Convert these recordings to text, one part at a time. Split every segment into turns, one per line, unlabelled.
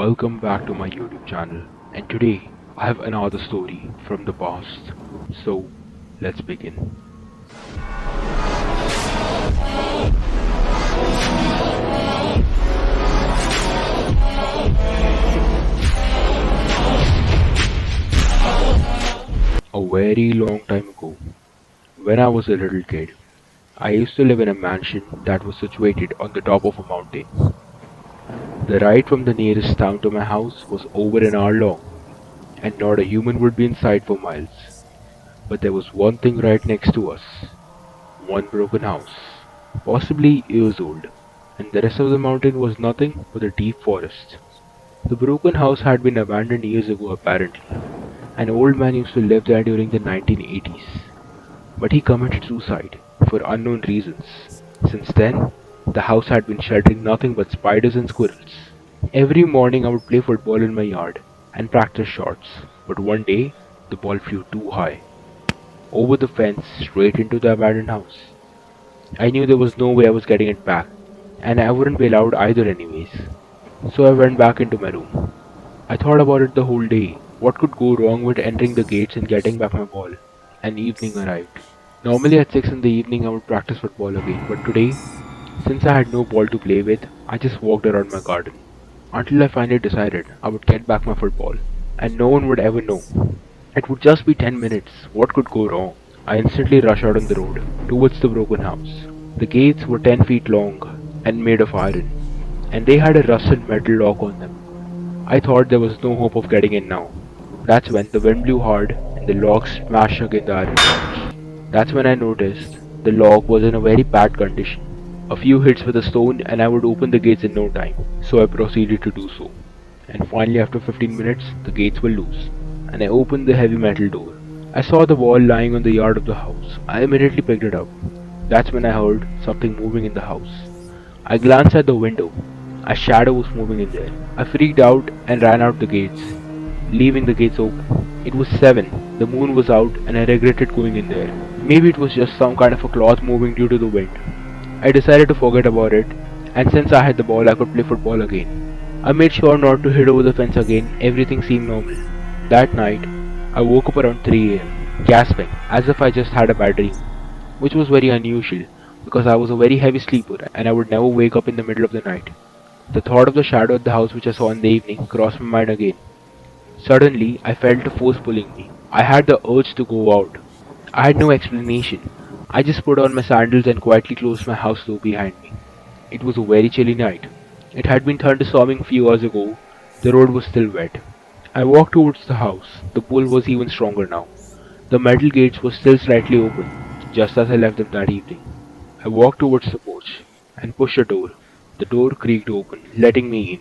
welcome back to my YouTube channel, and today I have another story from the past. So, let's begin. A very long time ago, when I was a little kid, I used to live in a mansion that was situated on the top of a mountain. The ride from the nearest town to my house was over an hour long, and not a human would be inside for miles. But there was one thing right next to us, one broken house, possibly years old, and the rest of the mountain was nothing but a deep forest. The broken house had been abandoned years ago apparently. An old man used to live there during the 1980s, but he committed suicide for unknown reasons. Since then, the house had been sheltering nothing but spiders and squirrels. Every morning I would play football in my yard and practice shots, but one day the ball flew too high, over the fence straight into the abandoned house. I knew there was no way I was getting it back, and I wouldn't be allowed either anyways. So I went back into my room. I thought about it the whole day. What could go wrong with entering the gates and getting back my ball? And evening arrived. Normally at 6 in the evening I would practice football again, but today, since I had no ball to play with, I just walked around my garden. Until I finally decided I would get back my football, and no one would ever know. It would just be 10 minutes. What could go wrong? I instantly rushed out on the road, towards the broken house. The gates were 10 feet long and made of iron, and they had a rusted metal lock on them. I thought there was no hope of getting in now. That's when the wind blew hard and the lock smashed against the iron latch. That's when I noticed the lock was in a very bad condition. A few hits with a stone and I would open the gates in no time, so I proceeded to do so. And finally after 15 minutes, the gates were loose, and I opened the heavy metal door. I saw the ball lying on the yard of the house. I immediately picked it up. That's when I heard something moving in the house. I glanced at the window. A shadow was moving in there. I freaked out and ran out the gates, leaving the gates open. It was 7. The moon was out and I regretted going in there. Maybe it was just some kind of a cloth moving due to the wind. I decided to forget about it, and since I had the ball I could play football again. I made sure not to hit over the fence again. Everything seemed normal. That night, I woke up around 3 a.m., gasping as if I just had a bad dream, which was very unusual because I was a very heavy sleeper and I would never wake up in the middle of the night. The thought of the shadow at the house which I saw in the evening crossed my mind again. Suddenly, I felt a force pulling me. I had the urge to go out. I had no explanation. I just put on my sandals and quietly closed my house door behind me. It was a very chilly night. It had been thunderstorming few hours ago. The road was still wet. I walked towards the house. The pull was even stronger now. The metal gates were still slightly open, just as I left them that evening. I walked towards the porch and pushed the door. The door creaked open, letting me in.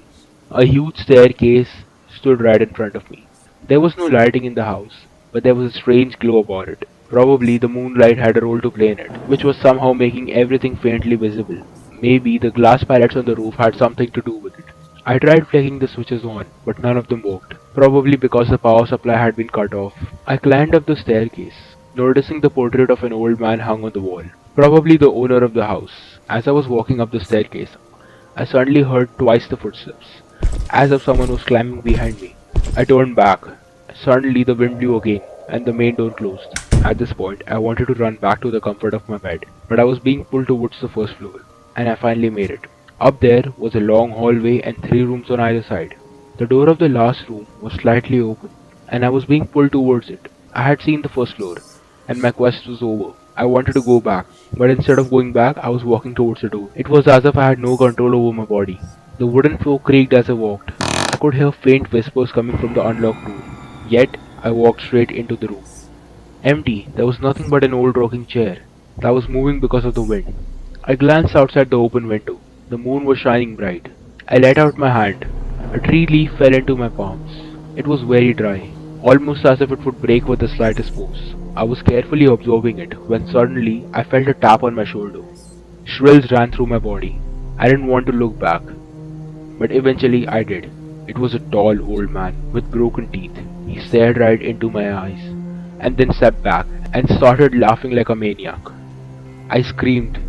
A huge staircase stood right in front of me. There was no lighting in the house, but there was a strange glow about it. Probably the moonlight had a role to play in it, which was somehow making everything faintly visible. Maybe the glass pallets on the roof had something to do with it. I tried flicking the switches on, but none of them worked, probably because the power supply had been cut off. I climbed up the staircase, noticing the portrait of an old man hung on the wall, probably the owner of the house. As I was walking up the staircase, I suddenly heard twice the footsteps, as if someone was climbing behind me. I turned back. Suddenly the wind blew again, and the main door closed. At this point, I wanted to run back to the comfort of my bed, but I was being pulled towards the first floor, and I finally made it. Up there was a long hallway and 3 rooms on either side. The door of the last room was slightly open, and I was being pulled towards it. I had seen the first floor, and my quest was over. I wanted to go back, but instead of going back, I was walking towards the door. It was as if I had no control over my body. The wooden floor creaked as I walked. I could hear faint whispers coming from the unlocked door. Yet, I walked straight into the room. Empty, there was nothing but an old rocking chair that was moving because of the wind. I glanced outside the open window. The moon was shining bright. I let out my hand. A tree leaf fell into my palms. It was very dry, almost as if it would break with the slightest force. I was carefully observing it when suddenly I felt a tap on my shoulder. Shrills ran through my body. I didn't want to look back, but eventually I did. It was a tall old man with broken teeth. He stared right into my eyes, and then stepped back and started laughing like a maniac. I screamed.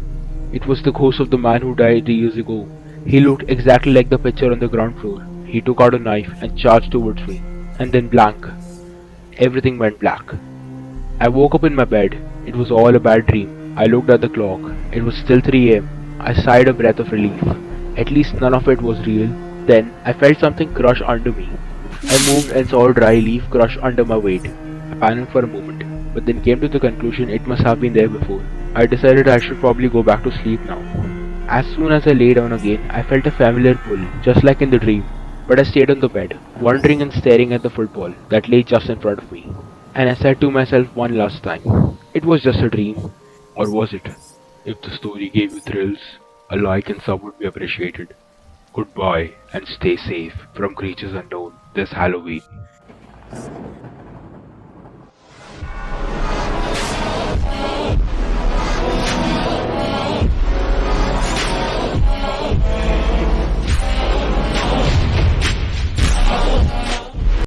It was the ghost of the man who died 3 years ago. He looked exactly like the picture on the ground floor. he took out a knife and charged towards me. And then blank. Everything went black. I woke up in my bed. It was all a bad dream. I looked at the clock. It was still 3 a.m. I sighed a breath of relief. At least none of it was real. Then I felt something crush under me. I moved and saw a dry leaf crush under my weight. I panicked for a moment, but then came to the conclusion it must have been there before. I decided I should probably go back to sleep now. As soon as I lay down again, I felt a familiar pull, just like in the dream. But I stayed on the bed, wondering and staring at the football that lay just in front of me. And I said to myself one last time, it was just a dream. Or was it? If the story gave you thrills, a like and sub would be appreciated. Goodbye and stay safe from creatures unknown this Halloween.